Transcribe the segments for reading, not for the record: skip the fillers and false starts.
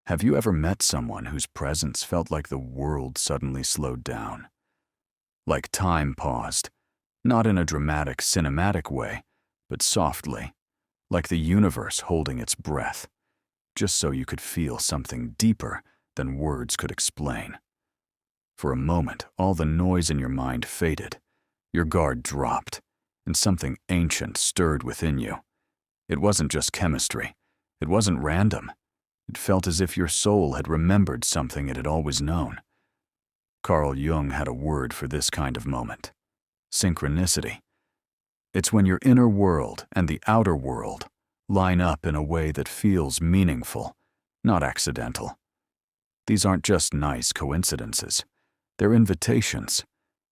Have you ever met someone whose presence felt like the world suddenly slowed down? Like time paused, not in a dramatic, cinematic way, but softly, like the universe holding its breath, just so you could feel something deeper than words could explain. For a moment, all the noise in your mind faded, your guard dropped, and something ancient stirred within you. It wasn't just chemistry. It wasn't random. It felt as if your soul had remembered something it had always known. Carl Jung had a word for this kind of moment: synchronicity. It's when your inner world and the outer world line up in a way that feels meaningful, not accidental. These aren't just nice coincidences. They're invitations,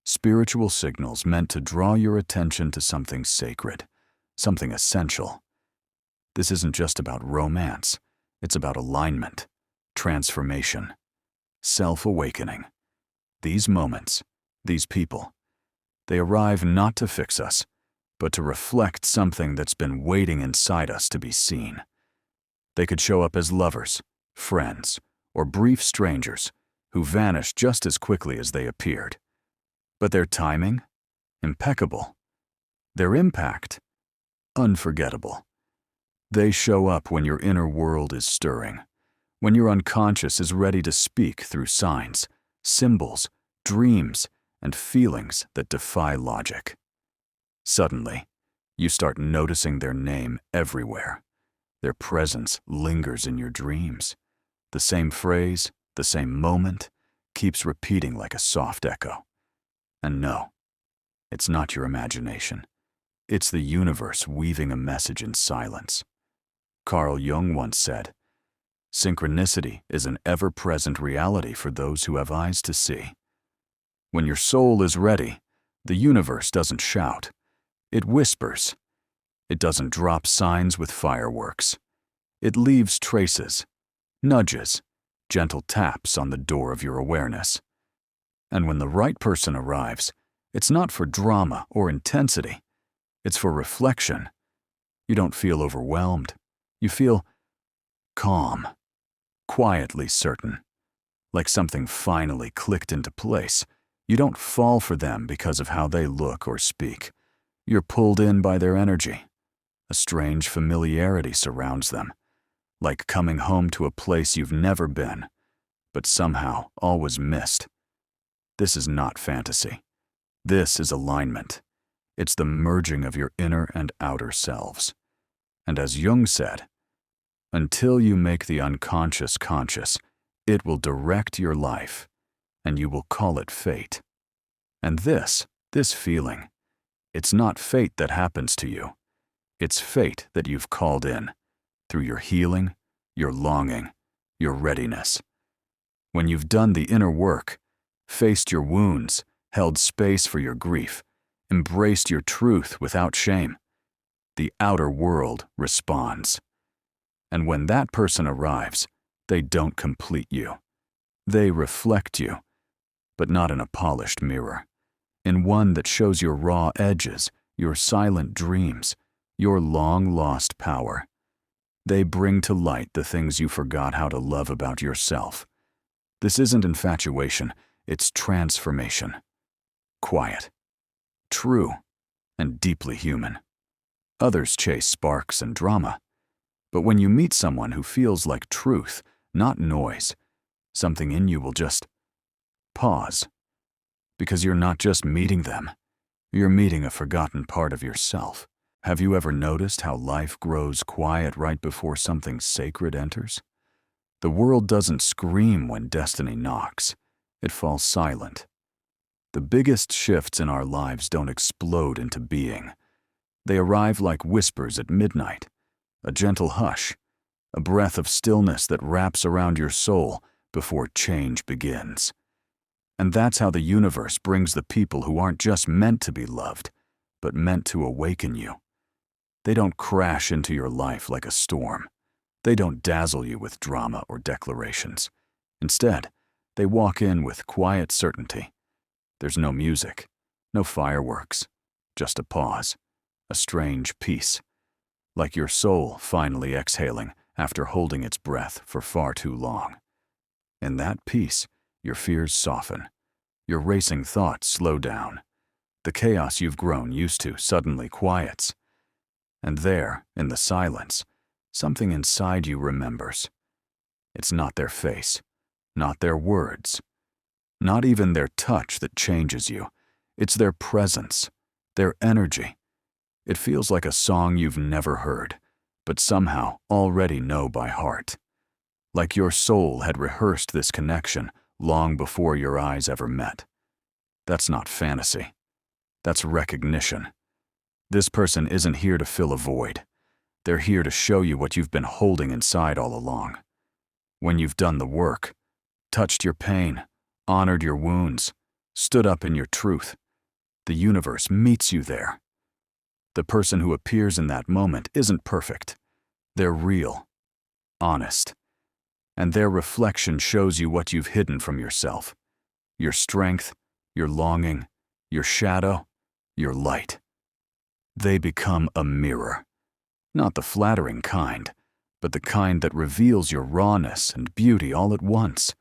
spiritual signals meant to draw your attention to something sacred, something essential. This isn't just about romance. It's about alignment, transformation, self-awakening. These moments, these people, they arrive not to fix us, but to reflect something that's been waiting inside us to be seen. They could show up as lovers, friends, or brief strangers who vanish just as quickly as they appeared. But their timing? Impeccable. Their impact? Unforgettable. They show up when your inner world is stirring, when your unconscious is ready to speak through signs, symbols, dreams, and feelings that defy logic. Suddenly, you start noticing their name everywhere. Their presence lingers in your dreams. The same phrase, the same moment, keeps repeating like a soft echo. And no, it's not your imagination. It's the universe weaving a message in silence. Carl Jung once said, "Synchronicity is an ever-present reality for those who have eyes to see." When your soul is ready, the universe doesn't shout. It whispers. It doesn't drop signs with fireworks. It leaves traces, nudges, gentle taps on the door of your awareness. And when the right person arrives, it's not for drama or intensity. It's for reflection. You don't feel overwhelmed. You feel calm, quietly certain, like something finally clicked into place. You don't fall for them because of how they look or speak. You're pulled in by their energy. A strange familiarity surrounds them, like coming home to a place you've never been, but somehow always missed. This is not fantasy. This is alignment. It's the merging of your inner and outer selves. And as Jung said, until you make the unconscious conscious, it will direct your life, and you will call it fate. And this feeling, it's not fate that happens to you. It's fate that you've called in, through your healing, your longing, your readiness. When you've done the inner work, faced your wounds, held space for your grief, embraced your truth without shame, the outer world responds. And when that person arrives, they don't complete you. They reflect you, but not in a polished mirror, in one that shows your raw edges, your silent dreams, your long-lost power. They bring to light the things you forgot how to love about yourself. This isn't infatuation, it's transformation. Quiet, true, and deeply human. Others chase sparks and drama. But when you meet someone who feels like truth, not noise, something in you will just pause. Because you're not just meeting them, you're meeting a forgotten part of yourself. Have you ever noticed how life grows quiet right before something sacred enters? The world doesn't scream when destiny knocks. It falls silent. The biggest shifts in our lives don't explode into being. They arrive like whispers at midnight, a gentle hush, a breath of stillness that wraps around your soul before change begins. And that's how the universe brings the people who aren't just meant to be loved, but meant to awaken you. They don't crash into your life like a storm. They don't dazzle you with drama or declarations. Instead, they walk in with quiet certainty. There's no music, no fireworks, just a pause, a strange peace, like your soul finally exhaling after holding its breath for far too long. In that peace, your fears soften. Your racing thoughts slow down. The chaos you've grown used to suddenly quiets. And there, in the silence, something inside you remembers. It's not their face, not their words, not even their touch that changes you. It's their presence, their energy. It feels like a song you've never heard, but somehow already know by heart. Like your soul had rehearsed this connection long before your eyes ever met. That's not fantasy. That's recognition. This person isn't here to fill a void. They're here to show you what you've been holding inside all along. When you've done the work, touched your pain, honored your wounds, stood up in your truth, the universe meets you there. The person who appears in that moment isn't perfect. They're real, honest, and their reflection shows you what you've hidden from yourself. Your strength, your longing, your shadow, your light. They become a mirror. Not the flattering kind, but the kind that reveals your rawness and beauty all at once.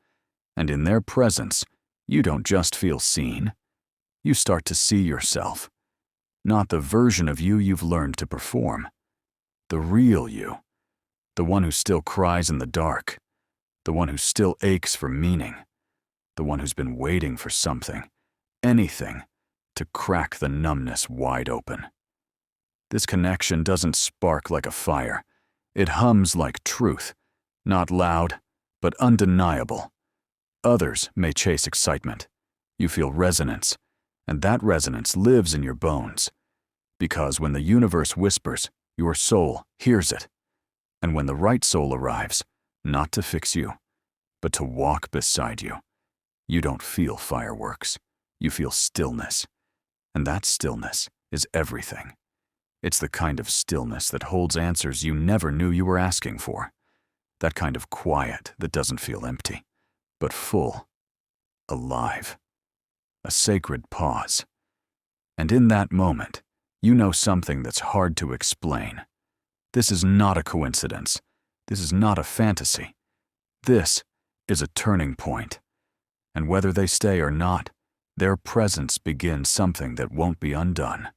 And in their presence, you don't just feel seen. You start to see yourself. Not the version of you you've learned to perform. The real you. The one who still cries in the dark. The one who still aches for meaning. The one who's been waiting for something, anything, to crack the numbness wide open. This connection doesn't spark like a fire. It hums like truth, not loud, but undeniable. Others may chase excitement. You feel resonance, and that resonance lives in your bones. Because when the universe whispers, your soul hears it. And when the right soul arrives, not to fix you, but to walk beside you, you don't feel fireworks. You feel stillness. And that stillness is everything. It's the kind of stillness that holds answers you never knew you were asking for. That kind of quiet that doesn't feel empty, but full, alive. A sacred pause. And in that moment, you know something that's hard to explain. This is not a coincidence. This is not a fantasy. This is a turning point. And whether they stay or not, their presence begins something that won't be undone.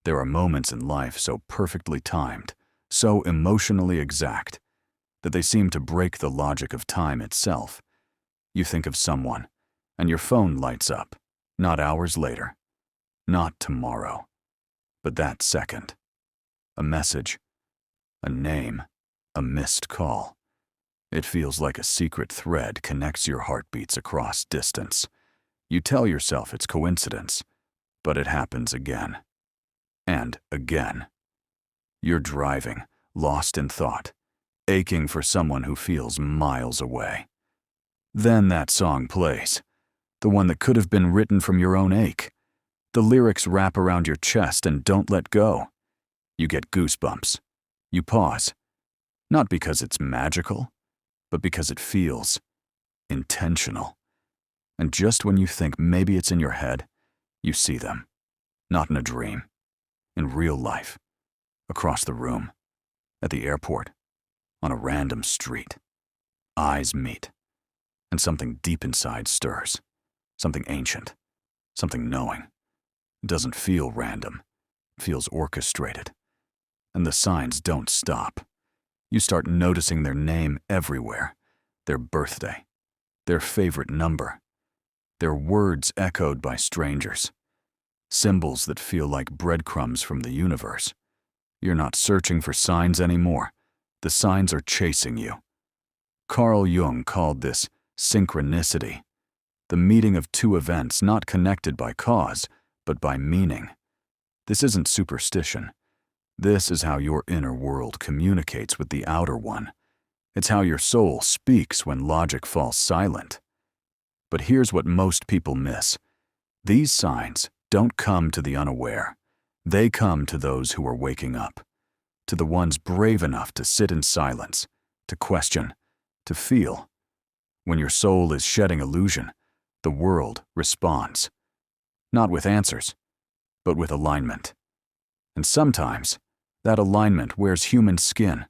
There are moments in life so perfectly timed, so emotionally exact, that they seem to break the logic of time itself. You think of someone, and your phone lights up, not hours later, not tomorrow, but that second. A message, a name, a missed call. It feels like a secret thread connects your heartbeats across distance. You tell yourself it's coincidence, but it happens again. And again. You're driving, lost in thought, aching for someone who feels miles away. Then that song plays, the one that could have been written from your own ache. The lyrics wrap around your chest and don't let go. You get goosebumps. You pause. Not because it's magical, but because it feels intentional. And just when you think maybe it's in your head, you see them. Not in a dream. In real life. Across the room. At the airport. On a random street. Eyes meet. And something deep inside stirs. Something ancient. Something knowing. It doesn't feel random. It feels orchestrated. And the signs don't stop. You start noticing their name everywhere. Their birthday. Their favorite number. Their words echoed by strangers. Symbols that feel like breadcrumbs from the universe. You're not searching for signs anymore. The signs are chasing you. Carl Jung called this synchronicity. The meeting of two events not connected by cause, but by meaning. This isn't superstition. This is how your inner world communicates with the outer one. It's how your soul speaks when logic falls silent. But here's what most people miss. These signs don't come to the unaware. They come to those who are waking up. To the ones brave enough to sit in silence, to question, to feel. When your soul is shedding illusion, the world responds. Not with answers, but with alignment. And sometimes, that alignment wears human skin.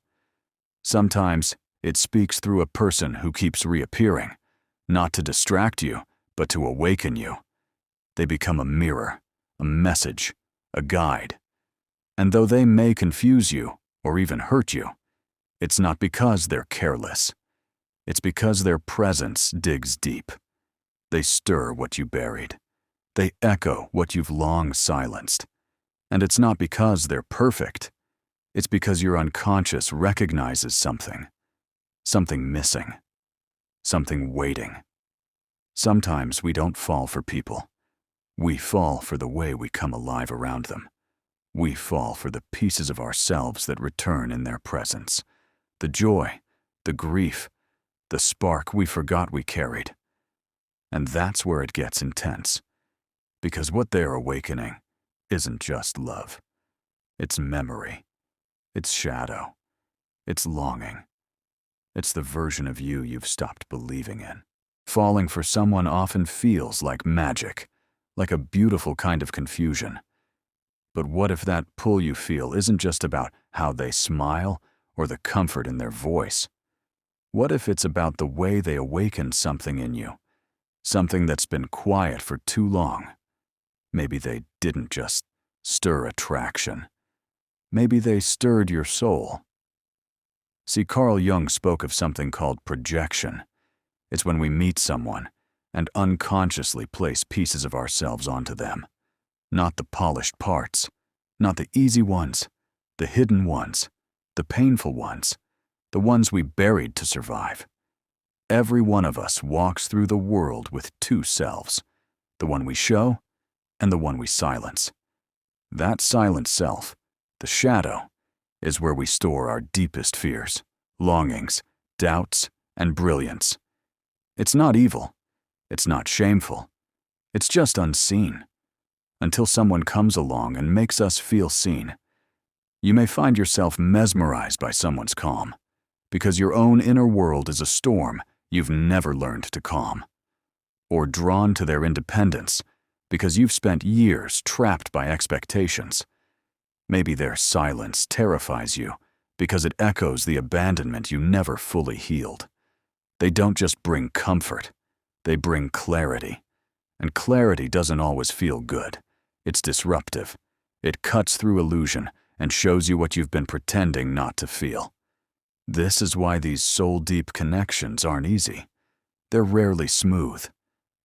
Sometimes, It speaks through a person who keeps reappearing, not to distract you, but to awaken you. They become a mirror, a message, a guide. And though they may confuse you or even hurt you, it's not because they're careless. It's because their presence digs deep. They stir what you buried. They echo what you've long silenced. And it's not because they're perfect. It's because your unconscious recognizes something missing, something waiting. Sometimes we don't fall for people. We fall for the way we come alive around them. We fall for the pieces of ourselves that return in their presence. The joy, the grief, the spark we forgot we carried. And that's where it gets intense. Because what they're awakening isn't just love. It's memory. It's shadow. It's longing. It's the version of you you've stopped believing in. Falling for someone often feels like magic, like a beautiful kind of confusion. But what if that pull you feel isn't just about how they smile or the comfort in their voice? What if it's about the way they awaken something in you, something that's been quiet for too long? Maybe they didn't just stir attraction. Maybe they stirred your soul. See, Carl Jung spoke of something called projection. It's when we meet someone and unconsciously place pieces of ourselves onto them. Not the polished parts, not the easy ones, the hidden ones, the painful ones, the ones we buried to survive. Every one of us walks through the world with two selves, the one we show and the one we silence. That silent self, the shadow, is where we store our deepest fears, longings, doubts, and brilliance. It's not evil. It's not shameful. It's just unseen. Until someone comes along and makes us feel seen. You may find yourself mesmerized by someone's calm, because your own inner world is a storm you've never learned to calm. Or drawn to their independence, because you've spent years trapped by expectations. Maybe their silence terrifies you, because it echoes the abandonment you never fully healed. They don't just bring comfort, they bring clarity. And clarity doesn't always feel good. It's disruptive. It cuts through illusion and shows you what you've been pretending not to feel. This is why these soul-deep connections aren't easy. They're rarely smooth.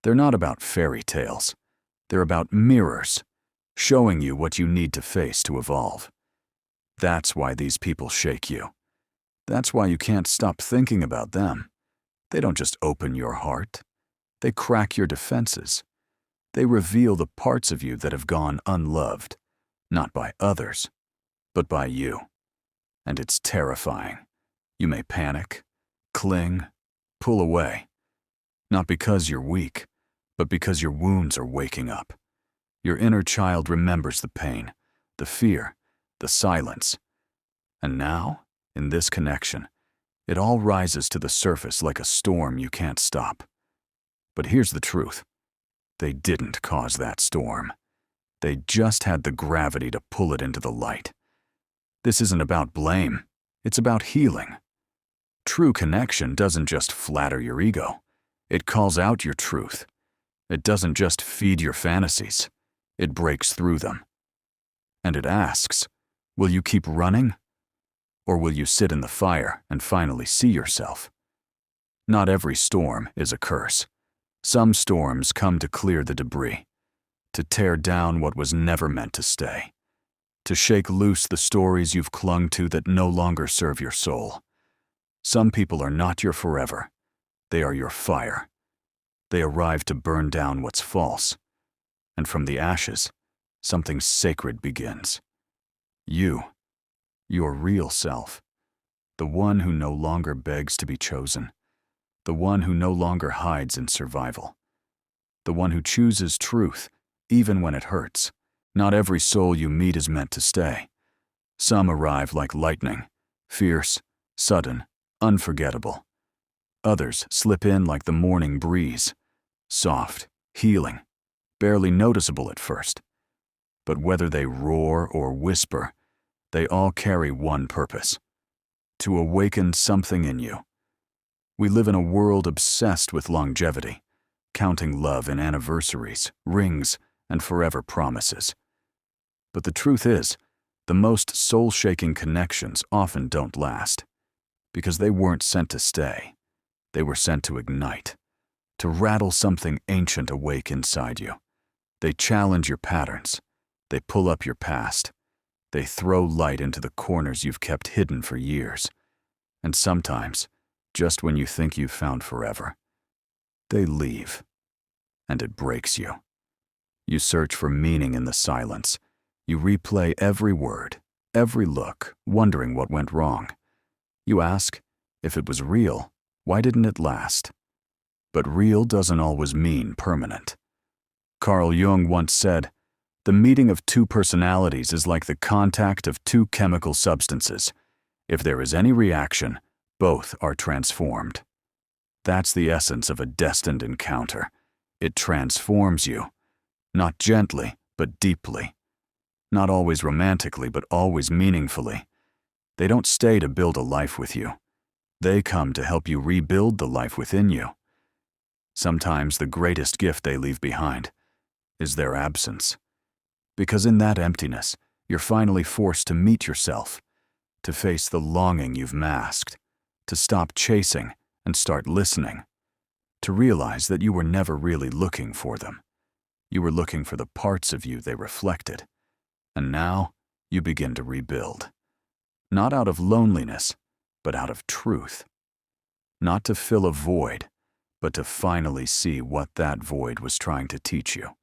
They're not about fairy tales. They're about mirrors, showing you what you need to face to evolve. That's why these people shake you. That's why you can't stop thinking about them. They don't just open your heart. They crack your defenses. They reveal the parts of you that have gone unloved, not by others, but by you. And it's terrifying. You may panic, cling, pull away. Not because you're weak, but because your wounds are waking up. Your inner child remembers the pain, the fear, the silence. And now, in this connection, it all rises to the surface like a storm you can't stop. But here's the truth. They didn't cause that storm. They just had the gravity to pull it into the light. This isn't about blame. It's about healing. True connection doesn't just flatter your ego. It calls out your truth. It doesn't just feed your fantasies. It breaks through them. And it asks, will you keep running? Or will you sit in the fire and finally see yourself? Not every storm is a curse. Some storms come to clear the debris, to tear down what was never meant to stay, to shake loose the stories you've clung to that no longer serve your soul. Some people are not your forever. They are your fire. They arrive to burn down what's false. And from the ashes, something sacred begins. You, your real self, the one who no longer begs to be chosen, the one who no longer hides in survival, the one who chooses truth even when it hurts. Not every soul you meet is meant to stay. Some arrive like lightning, fierce, sudden, unforgettable. Others slip in like the morning breeze, soft, healing, barely noticeable at first. But whether they roar or whisper, they all carry one purpose: to awaken something in you We live in a world obsessed with longevity, counting love in anniversaries, rings, and forever promises. But the truth is, the most soul-shaking connections often don't last, because they weren't sent to stay. They were sent to ignite, to rattle something ancient awake inside you. They challenge your patterns. They pull up your past. They throw light into the corners you've kept hidden for years. And sometimes, just when you think you've found forever, they leave, and it breaks you. You search for meaning in the silence. You replay every word, every look, wondering what went wrong. You ask, if it was real, why didn't it last? But real doesn't always mean permanent. Carl Jung once said, "The meeting of two personalities is like the contact of two chemical substances. If there is any reaction, both are transformed." That's the essence of a destined encounter. It transforms you, not gently, but deeply. Not always romantically, but always meaningfully. They don't stay to build a life with you. They come to help you rebuild the life within you. Sometimes the greatest gift they leave behind is their absence. Because in that emptiness, you're finally forced to meet yourself, to face the longing you've masked, to stop chasing and start listening, to realize that you were never really looking for them. You were looking for the parts of you they reflected. And now, you begin to rebuild. Not out of loneliness, but out of truth. Not to fill a void, but to finally see what that void was trying to teach you.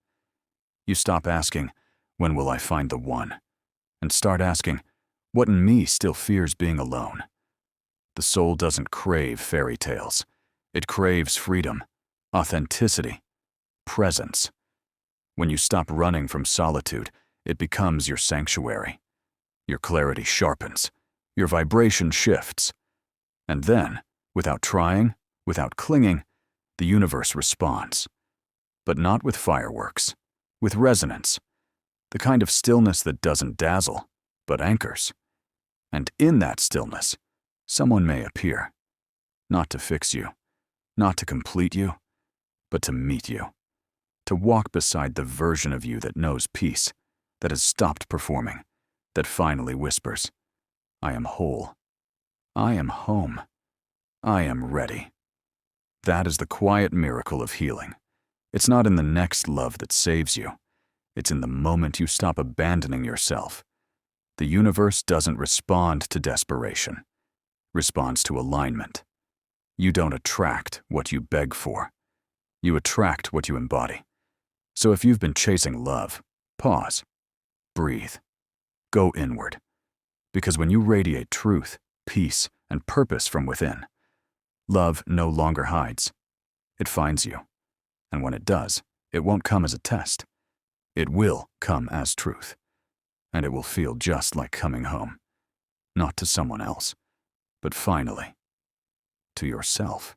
You stop asking, when will I find the one? And start asking, what in me still fears being alone? The soul doesn't crave fairy tales. It craves freedom, authenticity, presence. When you stop running from solitude, it becomes your sanctuary. Your clarity sharpens. Your vibration shifts. And then, without trying, without clinging, the universe responds. But not with fireworks, with resonance. The kind of stillness that doesn't dazzle, but anchors. And in that stillness, someone may appear. Not to fix you, not to complete you, but to meet you. To walk beside the version of you that knows peace, that has stopped performing, that finally whispers, I am whole. I am home. I am ready. That is the quiet miracle of healing. It's not in the next love that saves you. It's in the moment you stop abandoning yourself. The universe doesn't respond to desperation. Responds to alignment. You don't attract what you beg for. You attract what you embody. So if you've been chasing love, pause. Breathe. Go inward. Because when you radiate truth, peace, and purpose from within, love no longer hides. It finds you. And when it does, it won't come as a test. It will come as truth. And it will feel just like coming home. Not to someone else, but finally, to yourself.